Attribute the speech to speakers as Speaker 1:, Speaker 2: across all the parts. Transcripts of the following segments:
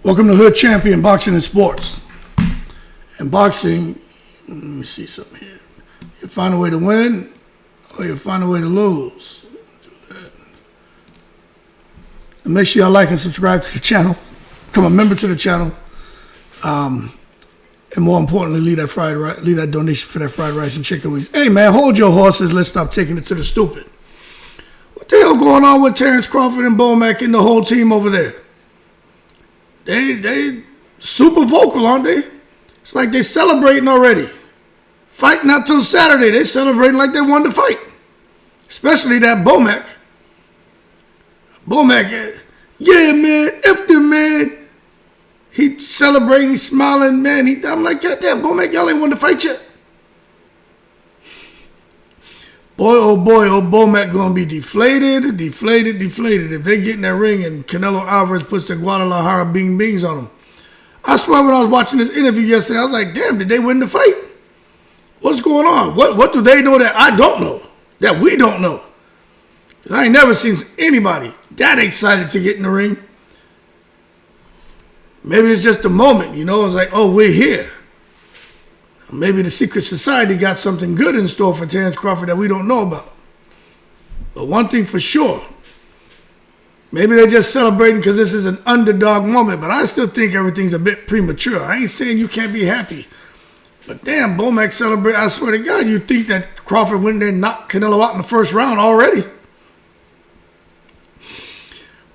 Speaker 1: Welcome to Hood Champion Boxing and Sports. In boxing, let me see something here. You find a way to win, or you find a way to lose. Do that. And make sure y'all like and subscribe to the channel. Become a member to the channel. And more importantly, leave that donation for that fried rice and chicken wings. Hey man, hold your horses. Let's stop taking it to the stupid. What the hell going on with Terence Crawford and BoMac and the whole team over there? They super vocal, aren't they? It's like they celebrating already. Fight not till Saturday. They celebrating like they won the fight. Especially that BoMac. BoMac, yeah man, F them man. He celebrating, he smiling, man. I'm like, goddamn, BoMac, y'all ain't won the fight yet. Boy, oh BoMac gonna be deflated. If they get in that ring and Canelo Alvarez puts the Guadalajara beans on them. I swear when I was watching this interview yesterday, I was like, damn, did they win the fight? What's going on? What do they know that I don't know? That we don't know? Because I ain't never seen anybody that excited to get in the ring. Maybe it's just a moment, you know? It's like, oh, we're here. Maybe the secret society got something good in store for Terence Crawford that we don't know about. But one thing for sure, maybe they're just celebrating because this is an underdog moment, but I still think everything's a bit premature. I ain't saying you can't be happy. But damn, BoMac celebrate. I swear to God, you think that Crawford went there and knocked Canelo out in the first round already.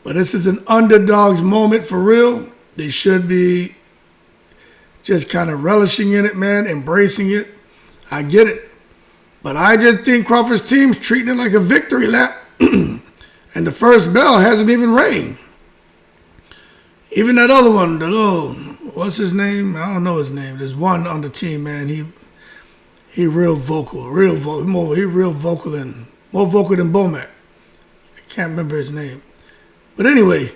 Speaker 1: But this is an underdog's moment for real. They should be just kind of relishing in it, man, embracing it. I get it. But I just think Crawford's team's treating it like a victory lap. And the first bell hasn't even rang. Even that other one, the little, what's his name? I don't know his name. There's one on the team, man. He real vocal. He real vocal and more vocal than BoMac. I can't remember his name. But anyway,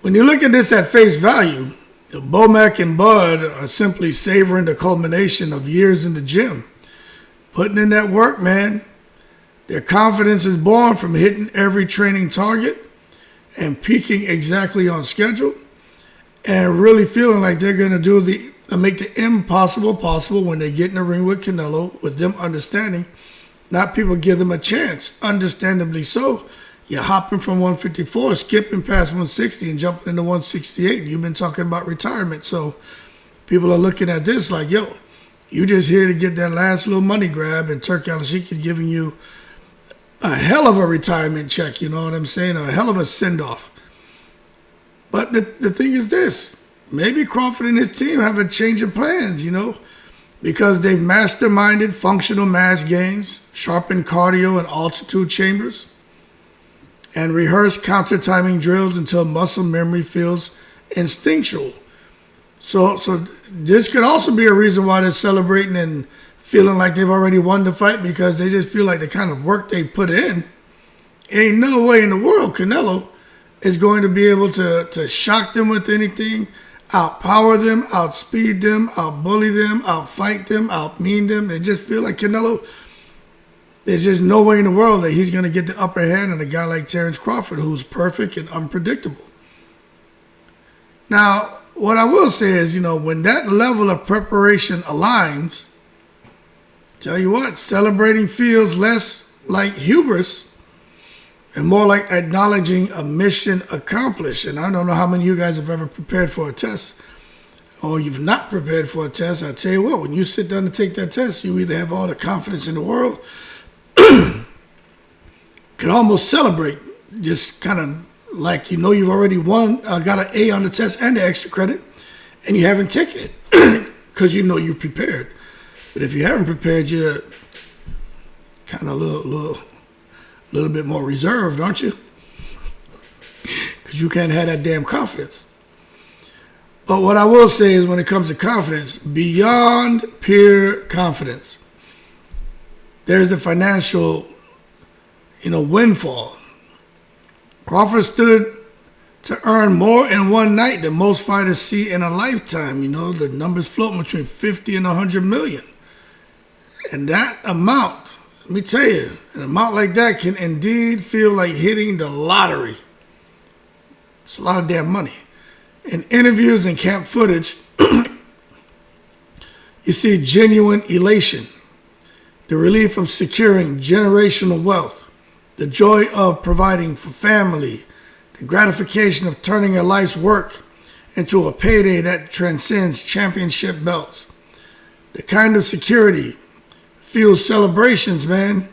Speaker 1: when you look at this at face value, BoMac and Bud are simply savoring the culmination of years in the gym. Putting in that work, man. Their confidence is born from hitting every training target and peaking exactly on schedule and really feeling like they're going to make the impossible possible when they get in the ring with Canelo, with them understanding not people give them a chance, understandably so. You're hopping from 154, skipping past 160 and jumping into 168. You've been talking about retirement. So people are looking at this like, yo, you just here to get that last little money grab, and Turk Al-Sheikh is giving you a hell of a retirement check, you know what I'm saying? A hell of a send-off. But the thing is this. Maybe Crawford and his team have a change of plans, you know, because they've masterminded functional mass gains, sharpened cardio and altitude chambers, and rehearse counter-timing drills until muscle memory feels instinctual. So this could also be a reason why they're celebrating and feeling like they've already won the fight, because they just feel like the kind of work they put in, ain't no way in the world Canelo is going to be able to shock them with anything, outpower them, outspeed them, outbully them, outfight them, outmean them. They just feel like Canelo, there's just no way in the world that he's going to get the upper hand on a guy like Terence Crawford, who's perfect and unpredictable. Now, what I will say is, you know, when that level of preparation aligns, tell you what, celebrating feels less like hubris and more like acknowledging a mission accomplished. And I don't know how many of you guys have ever prepared for a test, or you've not prepared for a test. I tell you what, when you sit down to take that test, you either have all the confidence in the world, can almost celebrate, just kind of like, you know, you've already won, got an A on the test and the extra credit, and you haven't taken it because you know you prepared. But if you haven't prepared, you're kind of a little bit more reserved, aren't you? Because you can't have that damn confidence. But what I will say is, when it comes to confidence, beyond pure confidence, there's the financial, you know, windfall. Crawford stood to earn more in one night than most fighters see in a lifetime. You know, the numbers float between 50 and 100 million. And that amount, let me tell you, an amount like that can indeed feel like hitting the lottery. It's a lot of damn money. In interviews and camp footage, you see genuine elation, the relief of securing generational wealth, the joy of providing for family, the gratification of turning a life's work into a payday that transcends championship belts. The kind of security fuels celebrations, man,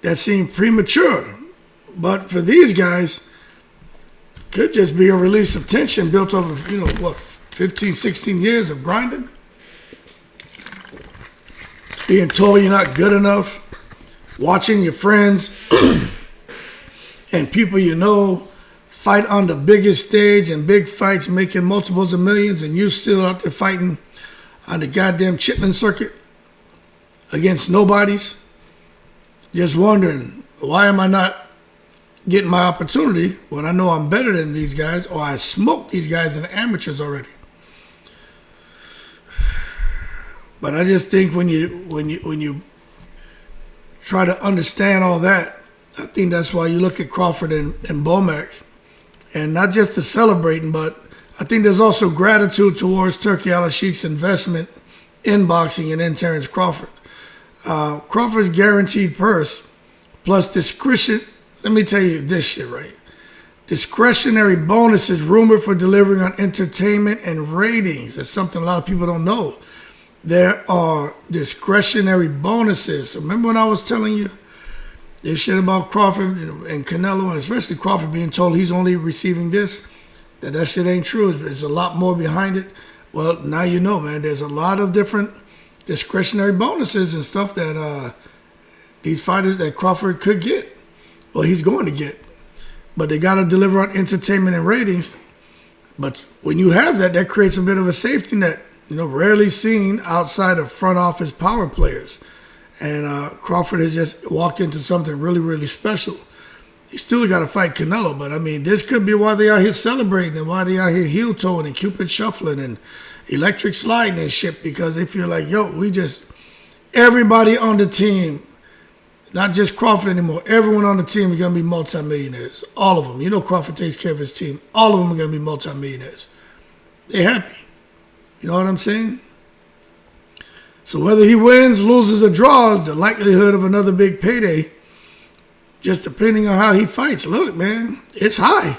Speaker 1: that seem premature. But for these guys, could just be a release of tension built over, 15, 16 years of grinding. Being told you're not good enough. Watching your friends and people you know fight on the biggest stage and big fights, making multiples of millions, and you still out there fighting on the goddamn Chitlin circuit against nobodies. Just wondering, why am I not getting my opportunity when I know I'm better than these guys, or I smoked these guys in the amateurs already? But I just think when you try to understand all that, I think that's why you look at Crawford and BoMac, and not just the celebrating, but I think there's also gratitude towards Turki Al-Sheikh's investment in boxing and in Terence Crawford. Crawford's guaranteed purse plus discretion. Let me tell you this shit, right? Discretionary bonuses rumored for delivering on entertainment and ratings. That's something a lot of people don't know. There are discretionary bonuses. So remember when I was telling you this shit about Crawford and Canelo, and especially Crawford being told he's only receiving this, that shit ain't true. There's a lot more behind it. Well, now you know, man. There's a lot of different discretionary bonuses and stuff that these fighters that Crawford could get. Well, he's going to get. But they got to deliver on entertainment and ratings. But when you have that, that creates a bit of a safety net, rarely seen outside of front office power players. And Crawford has just walked into something really, really special. He still got to fight Canelo, but I mean, this could be why they out here celebrating and why they out here heel toeing and Cupid shuffling and electric sliding and shit, because they feel like, everybody on the team, not just Crawford anymore, everyone on the team is going to be multimillionaires. All of them. Crawford takes care of his team. All of them are going to be multimillionaires. They're happy. You know what I'm saying? So whether he wins, loses, or draws, the likelihood of another big payday, just depending on how he fights. Look, man, it's high.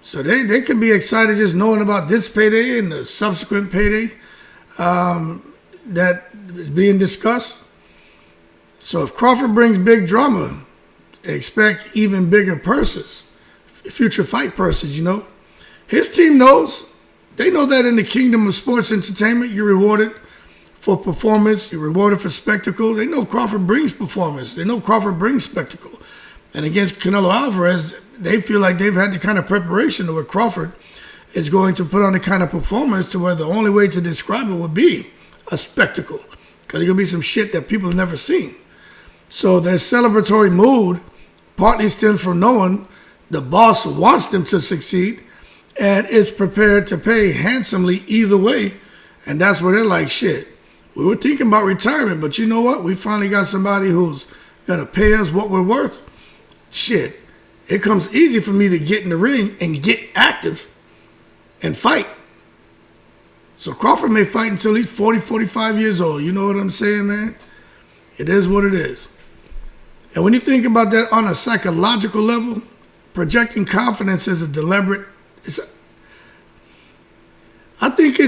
Speaker 1: So they could be excited just knowing about this payday and the subsequent payday that is being discussed. So if Crawford brings big drama, expect even bigger purses, future fight purses, His team knows. They know that in the kingdom of sports entertainment, you're rewarded for performance, you're rewarded for spectacle. They know Crawford brings performance. They know Crawford brings spectacle. And against Canelo Alvarez, they feel like they've had the kind of preparation to where Crawford is going to put on the kind of performance to where the only way to describe it would be a spectacle. Because there's going to be some shit that people have never seen. So their celebratory mood partly stems from knowing the boss wants them to succeed and is prepared to pay handsomely either way. And that's where they're like, shit, we were thinking about retirement, but you know what? We finally got somebody who's going to pay us what we're worth. Shit, it comes easy for me to get in the ring and get active and fight. So Crawford may fight until he's 40, 45 years old. You know what I'm saying, man? It is what it is. And when you think about that on a psychological level, projecting confidence is a deliberate, I think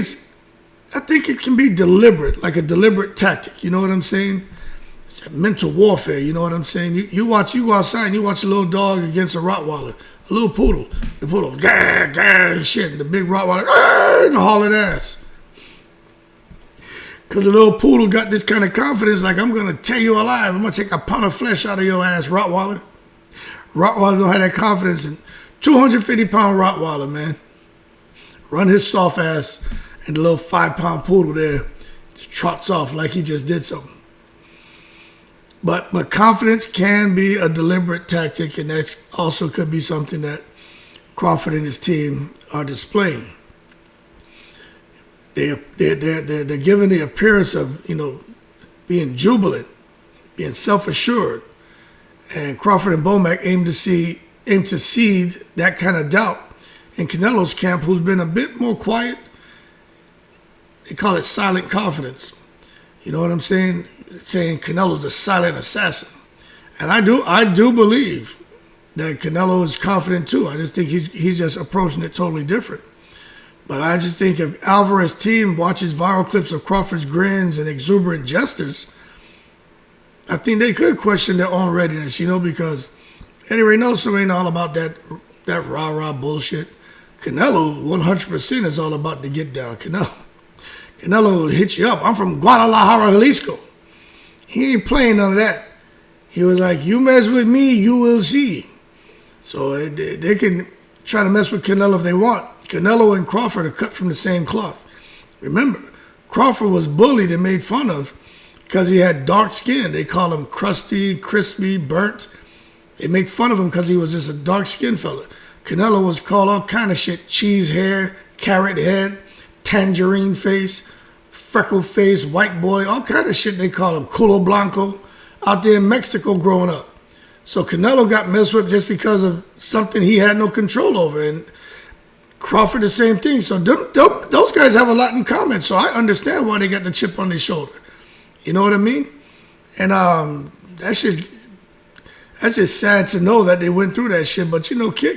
Speaker 1: it can be deliberate, like a deliberate tactic. You know what I'm saying? It's that mental warfare. You know what I'm saying? You go outside and you watch a little dog against a Rottweiler, a little poodle. The poodle, gah, gah, and shit. And the big Rottweiler, and hauling ass. Because the little poodle got this kind of confidence, like, I'm going to tear you alive. I'm going to take a pound of flesh out of your ass, Rottweiler. Rottweiler don't have that confidence. And 250-pound Rottweiler, man. Run his soft ass, and the little 5-pound poodle there just trots off like he just did something. But confidence can be a deliberate tactic, and that also could be something that Crawford and his team are displaying. They're giving the appearance of, being jubilant, being self-assured. And Crawford and BoMac aim to seed that kind of doubt in Canelo's camp who's been a bit more quiet. They call it silent confidence. You know what I'm saying? Saying Canelo's a silent assassin. And I do believe that Canelo is confident too. I just think he's just approaching it totally different. But I just think if Alvarez team watches viral clips of Crawford's grins and exuberant gestures, I think they could question their own readiness, because Eddy Reynoso ain't all about that rah-rah bullshit. Canelo 100% is all about the get down. Canelo will hit you up. I'm from Guadalajara, Jalisco. He ain't playing none of that. He was like, you mess with me, you will see. So they can try to mess with Canelo if they want. Canelo and Crawford are cut from the same cloth. Remember, Crawford was bullied and made fun of because he had dark skin. They call him crusty, crispy, burnt. They make fun of him because he was just a dark-skinned fella. Canelo was called all kind of shit. Cheese hair, carrot head, tangerine face, freckle face, white boy, all kind of shit they call him. Culo Blanco, out there in Mexico growing up. So Canelo got messed with just because of something he had no control over. And Crawford, the same thing. So those guys have a lot in common. So I understand why they got the chip on their shoulder. You know what I mean? And that's just sad to know that they went through that shit. But,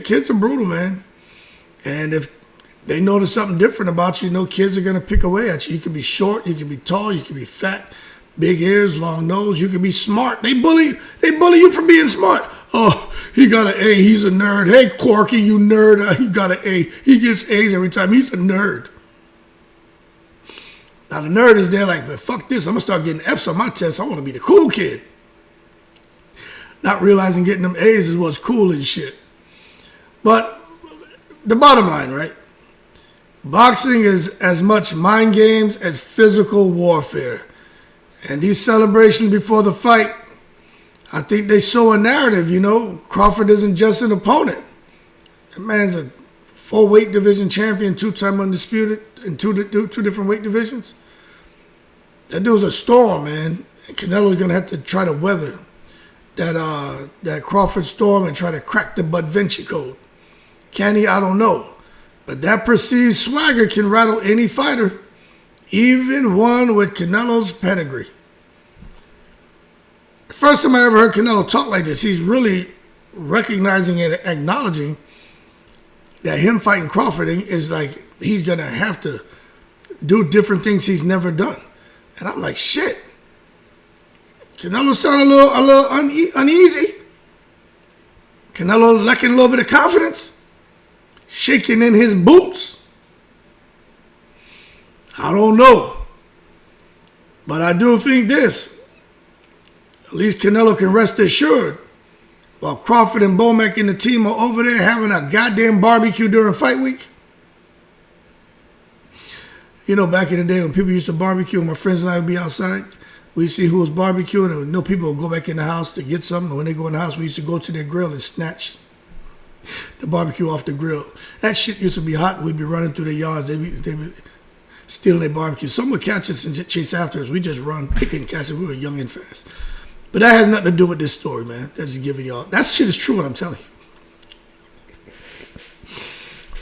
Speaker 1: kids are brutal, man. And if they notice something different about you, kids are going to pick away at you. You can be short, you can be tall, you can be fat, big ears, long nose. You can be smart. They bully you for being smart. Oh, he got an A. He's a nerd. Hey, Corky, you nerd. He got an A. He gets A's every time. He's a nerd. Now, the nerd is there like, but fuck this. I'm going to start getting F's on my tests. I want to be the cool kid. Not realizing getting them A's is what's cool and shit. But the bottom line, right? Boxing is as much mind games as physical warfare. And these celebrations before the fight, I think they sow a narrative, Crawford isn't just an opponent. That man's a 4 weight division champion, 2-time undisputed in two different weight divisions. That dude's a storm, man. And Canelo's going to have to try to weather that Crawford storm and try to crack the Bud Vinci code. Can he? I don't know. But that perceived swagger can rattle any fighter, even one with Canelo's pedigree. The first time I ever heard Canelo talk like this, he's really recognizing and acknowledging that him fighting Crawford is like he's going to have to do different things he's never done. And I'm like, shit. Canelo sounded a little uneasy. Canelo lacking a little bit of confidence. Shaking in his boots. I don't know. But I do think this. At least Canelo can rest assured. While Crawford and BoMac and the team are over there having a goddamn barbecue during fight week. Back in the day when people used to barbecue, my friends and I would be outside. We'd see who was barbecuing, and people would go back in the house to get something. And when they go in the house, we used to go to their grill and snatch the barbecue off the grill. That shit used to be hot. We'd be running through the yards. They'd be stealing their barbecue. Some would catch us and chase after us. We just run. They couldn't catch us. We were young and fast. But that has nothing to do with this story, man. That's just giving y'all. That shit is true, what I'm telling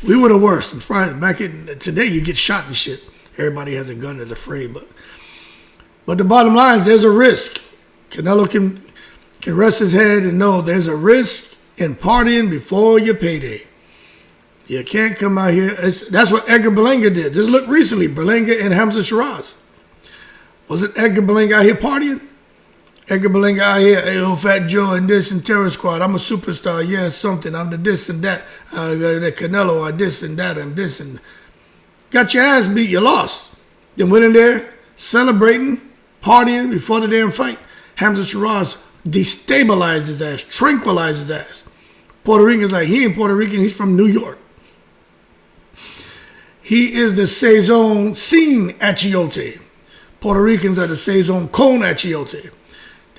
Speaker 1: you. We were the worst. Back in today, you get shot and shit. Everybody has a gun and is afraid. But the bottom line is there's a risk. Canelo can rest his head and know there's a risk in partying before your payday. You can't come out here. That's what Edgar Berlanga did. Just look recently, Berlanga and Hamza Shiraz. Wasn't Edgar Berlanga out here partying? Edgar Berlanga out here, hey, old Fat Joe and this and Terror Squad. I'm a superstar. Yeah, something. I'm the this and that. The Canelo, I this and that. I'm this and got your ass beat. You lost. Then went in there celebrating, partying before the damn fight. Hamza Shiraz destabilized his ass, tranquilized his ass. Puerto Rican's like, he ain't Puerto Rican. He's from New York. He is the Saison Sin Achiote. Puerto Ricans are the Saison Con Achiote.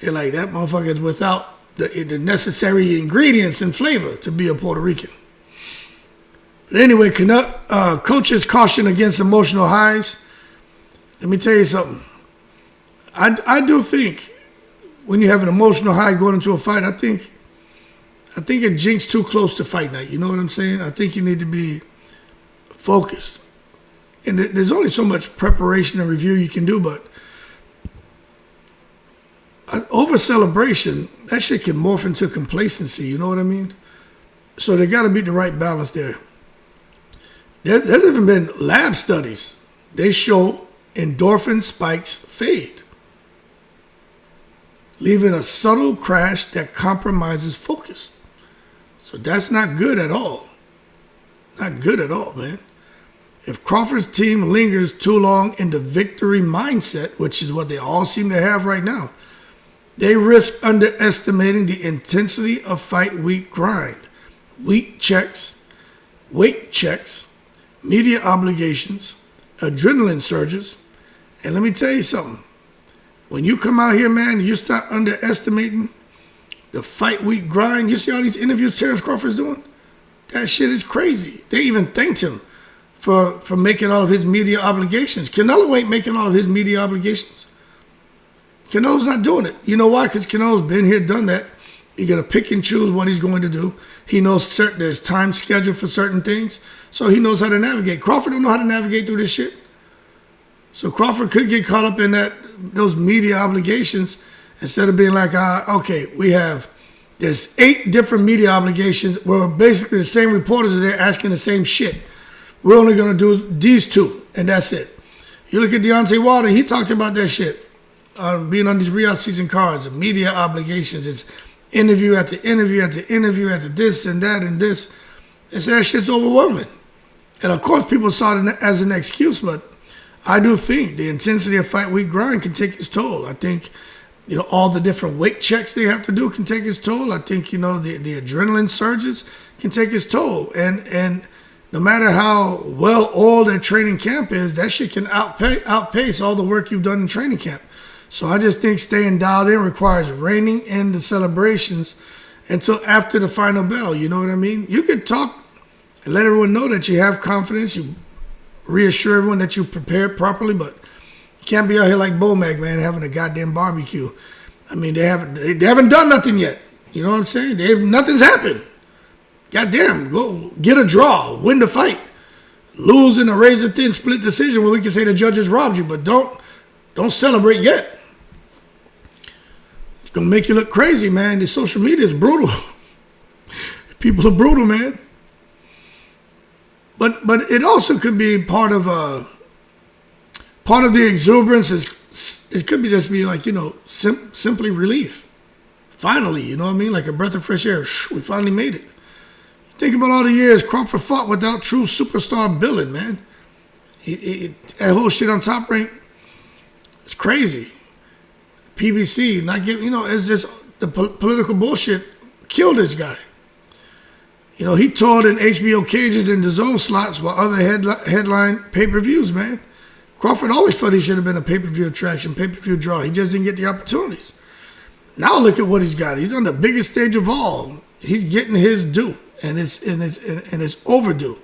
Speaker 1: They're like, that motherfucker is without the necessary ingredients and flavor to be a Puerto Rican. But anyway, coaches caution against emotional highs. Let me tell you something. I do think when you have an emotional high going into a fight, I think I think it jinxed too close to fight night. You know what I'm saying? I think you need to be focused. And there's only so much preparation and review you can do, but over celebration, that shit can morph into complacency. You know what I mean? So they got to be the right balance there. There's even been lab studies. They show endorphin spikes fade, leaving a subtle crash that compromises focus. So that's not good at all. Not good at all, man. If Crawford's team lingers too long in the victory mindset, which is what they all seem to have right now, they risk underestimating the intensity of fight week grind, weight checks, media obligations, adrenaline surges. And let me tell you something. When you come out here, man, you start underestimating the fight week grind. You see all these interviews Terence Crawford's doing? That shit is crazy. They even thanked him for making all of his media obligations. Canelo ain't making all of his media obligations. Canelo's not doing it. You know why? Because Canelo's been here, done that. He's going to pick and choose what he's going to do. He knows there's time scheduled for certain things, so he knows how to navigate. Crawford don't know how to navigate through this shit. So Crawford could get caught up in those media obligations instead of being like, okay, there's 8 different media obligations where basically the same reporters are there asking the same shit. We're only going to do these 2, and that's it. You look at Deontay Wilder, he talked about that shit. Being on these re-out season cards, the media obligations, it's interview after interview after interview after this and that and this. They said that shit's overwhelming. And of course people saw it as an excuse, but I do think the intensity of fight week grind can take its toll. I think, all the different weight checks they have to do can take its toll. I think, the adrenaline surges can take its toll. And no matter how well oiled their training camp is, that shit can outpace all the work you've done in training camp. So I just think staying dialed in requires reining in the celebrations until after the final bell. You know what I mean? You could talk and let everyone know that you have confidence. You reassure everyone that you prepared properly, but you can't be out here like BoMac, man, having a goddamn barbecue. I mean, they haven't done nothing yet. You know what I'm saying? Nothing's happened. Goddamn, go get a draw, win the fight, lose in a razor-thin split decision where we can say the judges robbed you, but don't celebrate yet. It's gonna make you look crazy, man. The social media is brutal. People are brutal, man. But it also could be part of the exuberance. It could be just be like simply relief. Finally, you know what I mean? Like a breath of fresh air. We finally made it. Think about all the years Crawford fought without true superstar billing, man. That whole shit on Top Rank, it's crazy. PBC not giving, it's just the political bullshit killed this guy. He toured in HBO cages and DAZN slots while other headline pay-per-views, man. Crawford always thought he should have been a pay-per-view attraction, pay-per-view draw. He just didn't get the opportunities. Now look at what he's got. He's on the biggest stage of all. He's getting his due, and it's overdue.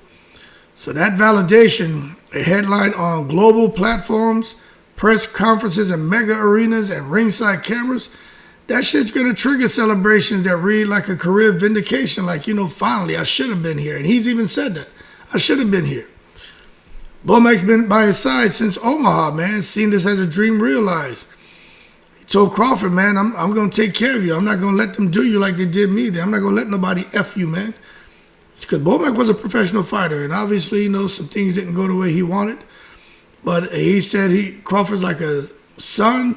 Speaker 1: So that validation, a headline on global platforms, press conferences and mega arenas and ringside cameras, that shit's going to trigger celebrations that read like a career vindication, like, finally, I should have been here. And he's even said that. I should have been here. BoMac's been by his side since Omaha, man, seen this as a dream realized. He told Crawford, man, I'm going to take care of you. I'm not going to let them do you like they did me. I'm not going to let nobody F you, man. Because BoMac was a professional fighter, and obviously, some things didn't go the way he wanted. But he said Crawford's like a son,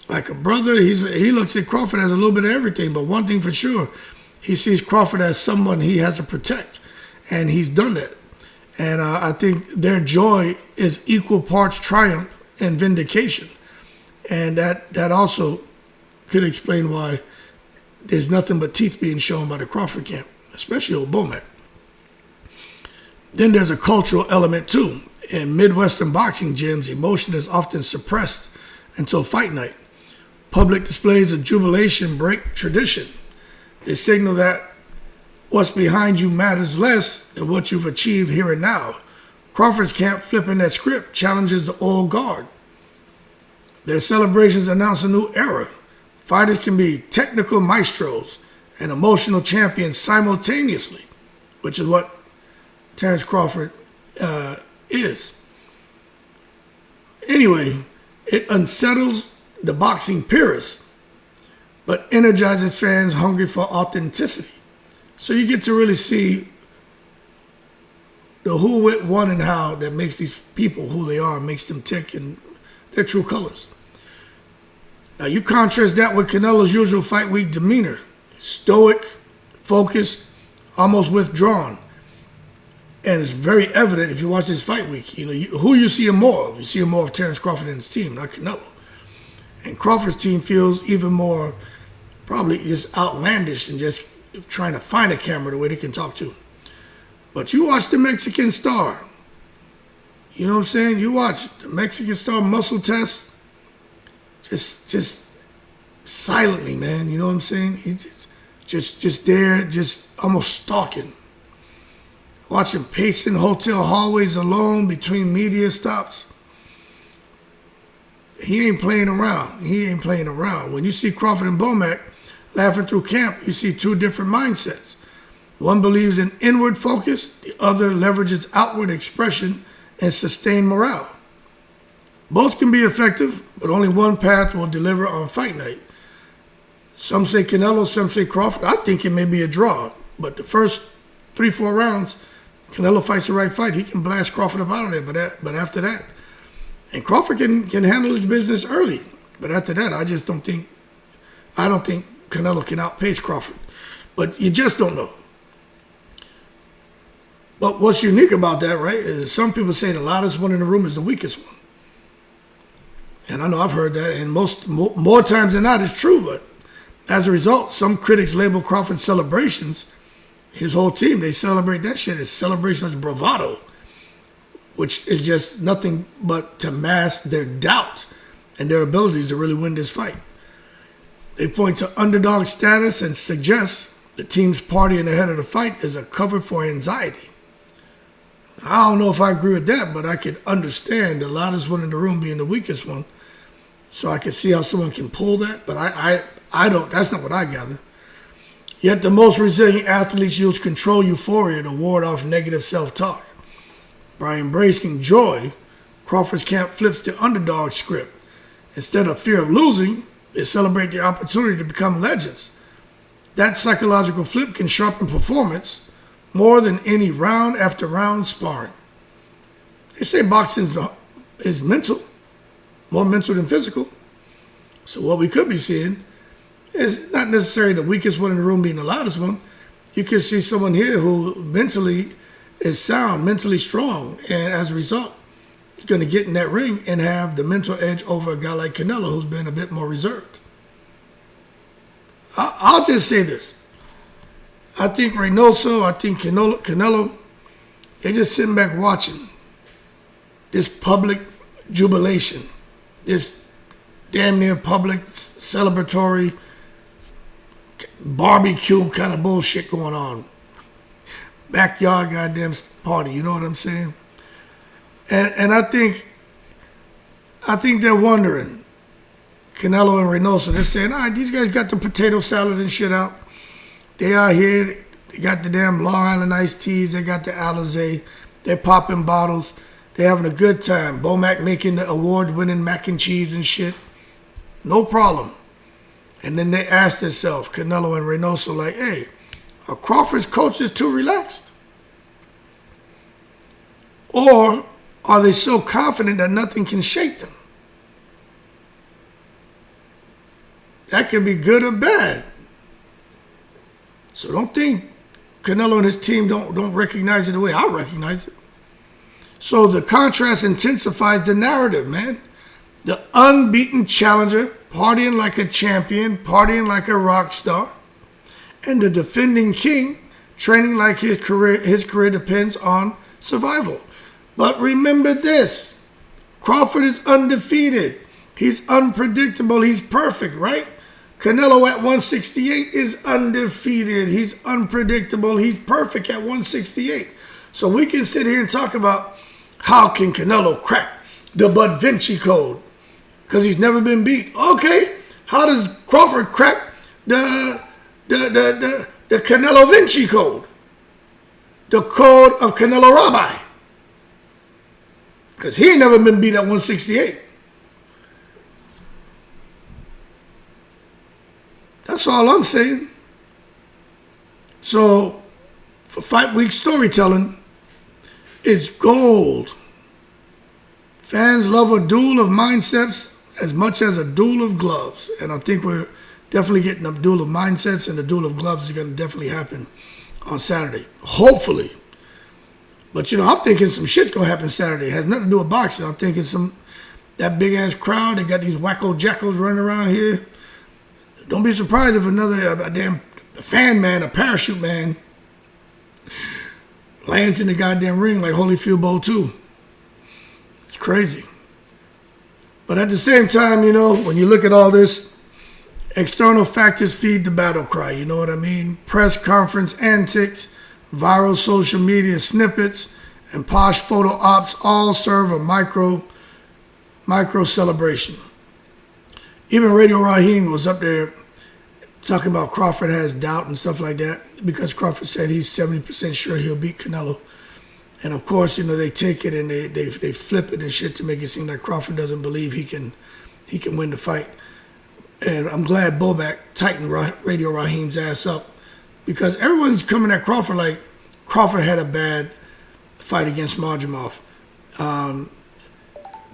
Speaker 1: like a brother. He looks at Crawford as a little bit of everything. But one thing for sure, he sees Crawford as someone he has to protect. And he's done that. And I think their joy is equal parts triumph and vindication. And that also could explain why there's nothing but teeth being shown by the Crawford camp, especially old BoMac. Then there's a cultural element too. In Midwestern boxing gyms, emotion is often suppressed until fight night. Public displays of jubilation break tradition. They signal that what's behind you matters less than what you've achieved here and now. Crawford's camp, flipping that script, challenges the old guard. Their celebrations announce a new era. Fighters can be technical maestros and emotional champion simultaneously, which is what Terence Crawford is. Anyway, it unsettles the boxing purists, but energizes fans hungry for authenticity. So you get to really see the who, what, when, and how that makes these people who they are, makes them tick in their true colors. Now you contrast that with Canelo's usual fight week demeanor. Stoic, focused, almost withdrawn. And it's very evident if you watch this fight week. Who you see him more of. You see him more of Terence Crawford and his team, not Canelo. And Crawford's team feels even more probably just outlandish and just trying to find a camera the way they can talk to. But you watch the Mexican Star. You know what I'm saying? You watch the Mexican Star muscle test. Just silently, man. You know what I'm saying? He's just there, just almost stalking. Watch him pacing hotel hallways alone between media stops. He ain't playing around. When you see Crawford and BoMac laughing through camp, you see two different mindsets. One believes in inward focus, the other leverages outward expression and sustained morale. Both can be effective, but only one path will deliver on fight night. Some say Canelo, some say Crawford. I think it may be a draw, but the first 3-4 rounds, Canelo fights the right fight. He can blast Crawford up out of there, but after that, and Crawford can handle his business early, but after that, I don't think Canelo can outpace Crawford. But you just don't know. But what's unique about that, right, is some people say the loudest one in the room is the weakest one. And I know I've heard that, and more times than not, it's true. But as a result, some critics label Crawford's celebrations, his whole team, they celebrate that shit as celebration as bravado, which is just nothing but to mask their doubt and their abilities to really win this fight. They point to underdog status and suggest the team's partying ahead of the fight is a cover for anxiety. I don't know if I agree with that, but I could understand the loudest one in the room being the weakest one. So I could see how someone can pull that, but I don't, that's not what I gather. Yet the most resilient athletes use control euphoria to ward off negative self-talk. By embracing joy, Crawford's camp flips the underdog script. Instead of fear of losing, they celebrate the opportunity to become legends. That psychological flip can sharpen performance more than any round after round sparring. They say boxing is mental, more mental than physical. So what we could be seeing is not necessarily the weakest one in the room being the loudest one. You could see someone here who mentally is sound, mentally strong, and as a result, he's going to get in that ring and have the mental edge over a guy like Canelo, who's been a bit more reserved. I'll just say this. I think Reynoso, I think Canelo, they're just sitting back watching this public jubilation, this damn near public celebratory barbecue kind of bullshit going on. Backyard goddamn party, you know what I'm saying? And I think they're wondering, Canelo and Reynoso, they're saying, all right, these guys got the potato salad and shit out. They out here, they got the damn Long Island iced teas, they got the Alizé, they're popping bottles, they're having a good time. BoMac making the award-winning mac and cheese and shit. No problem. And then they ask themselves, Canelo and Reynoso, like, hey, are Crawford's coaches too relaxed? Or are they so confident that nothing can shake them? That could be good or bad. So don't think Canelo and his team don't recognize it the way I recognize it. So the contrast intensifies the narrative, man. The unbeaten challenger partying like a champion, partying like a rock star, and the defending king training like his career depends on survival. But remember this, Crawford is undefeated. He's unpredictable. He's perfect, right? Canelo at 168 is undefeated. He's unpredictable. He's perfect at 168. So we can sit here and talk about how can Canelo crack the Bud Vinci code because he's never been beat. Okay, how does Crawford crack the the Canelo Vinci Code. The code of Canelo Rabbi. Because he ain't never been beat at 168. That's all I'm saying. So, for Fight Week storytelling, it's gold. Fans love a duel of mindsets as much as a duel of gloves. And I think we're definitely getting a duel of mindsets, and the duel of gloves is going to definitely happen on Saturday. Hopefully. But, I'm thinking some shit's going to happen Saturday. It has nothing to do with boxing. I'm thinking that big-ass crowd, they got these wacko jackals running around here. Don't be surprised if a damn fan man, a parachute man, lands in the goddamn ring like Holyfield Bowl 2. It's crazy. But at the same time, when you look at all this, external factors feed the battle cry. You know what I mean? Press conference antics, viral social media snippets, and posh photo ops all serve a micro celebration. Even Radio Raheem was up there talking about Crawford has doubt and stuff like that because Crawford said he's 70% sure he'll beat Canelo. And of course, they take it and they flip it and shit to make it seem like Crawford doesn't believe he can win the fight. And I'm glad BoMac tightened Radio Raheem's ass up because everyone's coming at Crawford like Crawford had a bad fight against Marjamov.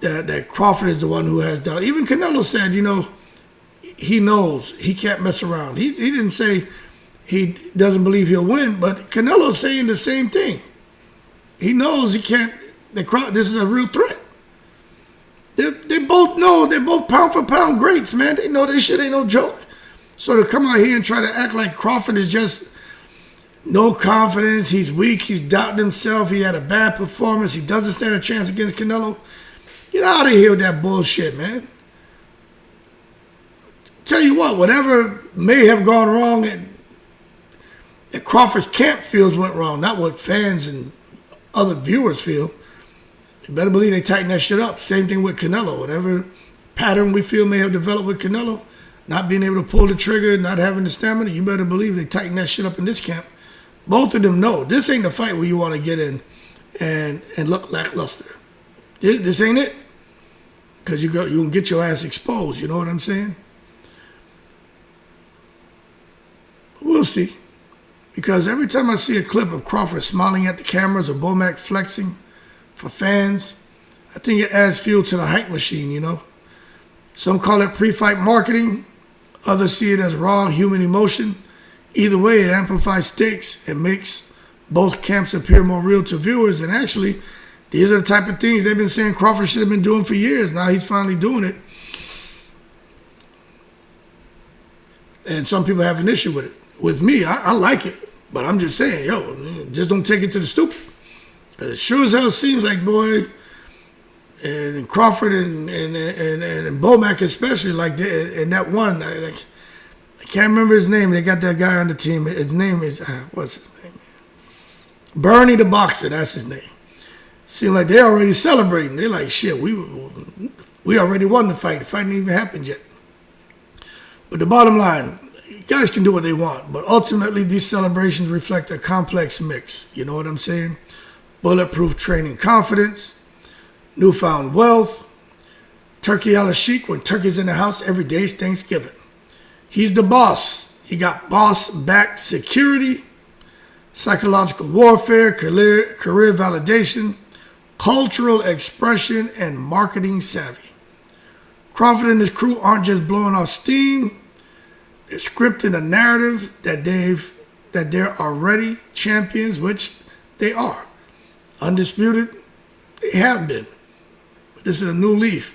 Speaker 1: That Crawford is the one who has doubt. Even Canelo said, he knows he can't mess around. He didn't say he doesn't believe he'll win, but Canelo's saying the same thing. He knows he can't. This is a real threat. They both know. They're both pound for pound greats, man. They know this shit ain't no joke. So to come out here and try to act like Crawford is just no confidence, he's weak, he's doubting himself, he had a bad performance, he doesn't stand a chance against Canelo. Get out of here with that bullshit, man. Tell you what, whatever may have gone wrong at Crawford's camp feels went wrong, not what fans and other viewers feel. You better believe they tighten that shit up. Same thing with Canelo. Whatever pattern we feel may have developed with Canelo, not being able to pull the trigger, not having the stamina, you better believe they tighten that shit up in this camp. Both of them know this ain't the fight where you want to get in and look lackluster. This ain't it. Because you can get your ass exposed. You know what I'm saying? We'll see. Because every time I see a clip of Crawford smiling at the cameras or BoMac flexing for fans, I think it adds fuel to the hype machine, Some call it pre-fight marketing. Others see it as raw human emotion. Either way, it amplifies stakes and makes both camps appear more real to viewers. And actually, these are the type of things they've been saying Crawford should have been doing for years. Now he's finally doing it. And some people have an issue with it. With me, I like it. But I'm just saying, just don't take it to the stupid. Because it sure as hell seems like, boy, and Crawford and BoMac especially, like in that one, I can't remember his name. They got that guy on the team. His name is, what's his name? Bernie the Boxer, that's his name. Seemed like they're already celebrating. They're like, shit, we already won the fight. The fight didn't even happen yet. But the bottom line, guys can do what they want, but ultimately these celebrations reflect a complex mix. You know what I'm saying? Bulletproof training confidence, newfound wealth, turkey a la chic when turkey's in the house every day is Thanksgiving. He's the boss. He got boss-backed security, psychological warfare, career validation, cultural expression, and marketing savvy. Crawford and his crew aren't just blowing off steam. They're scripting a narrative that they're already champions, which they are. Undisputed, they have been. But this is a new leaf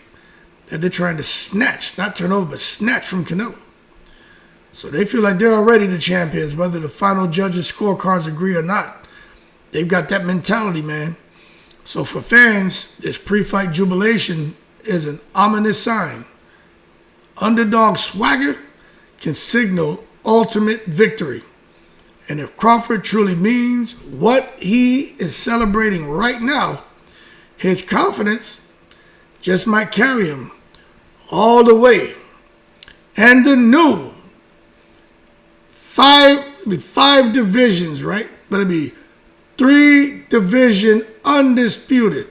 Speaker 1: that they're trying to snatch, not turn over, but snatch from Canelo. So they feel like they're already the champions, whether the final judges' scorecards agree or not. They've got that mentality, man. So for fans, this pre-fight jubilation is an ominous sign. Underdog swagger can signal ultimate victory. And if Crawford truly means what he is celebrating right now, his confidence just might carry him all the way. And the new five divisions, right? But it'll be 3 division undisputed.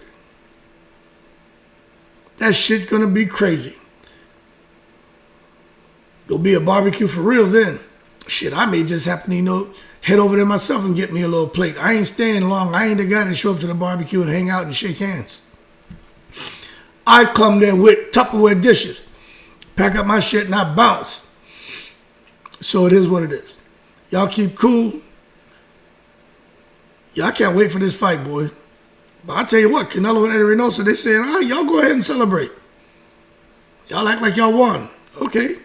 Speaker 1: That shit gonna be crazy. Gonna be a barbecue for real then. Shit, I may just happen to, head over there myself and get me a little plate. I ain't staying long. I ain't the guy that show up to the barbecue and hang out and shake hands. I come there with Tupperware dishes, pack up my shit, and I bounce. So it is what it is. Y'all keep cool. Y'all can't wait for this fight, boy. But I'll tell you what, Canelo and Eddy Reynoso, they saying, all right, y'all go ahead and celebrate. Y'all act like y'all won. Okay.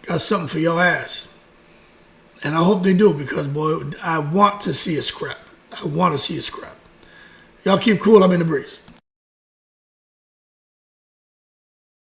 Speaker 1: Got something for your ass. And I hope they do because, boy, I want to see a scrap. I want to see a scrap. Y'all keep cool. I'm in the breeze.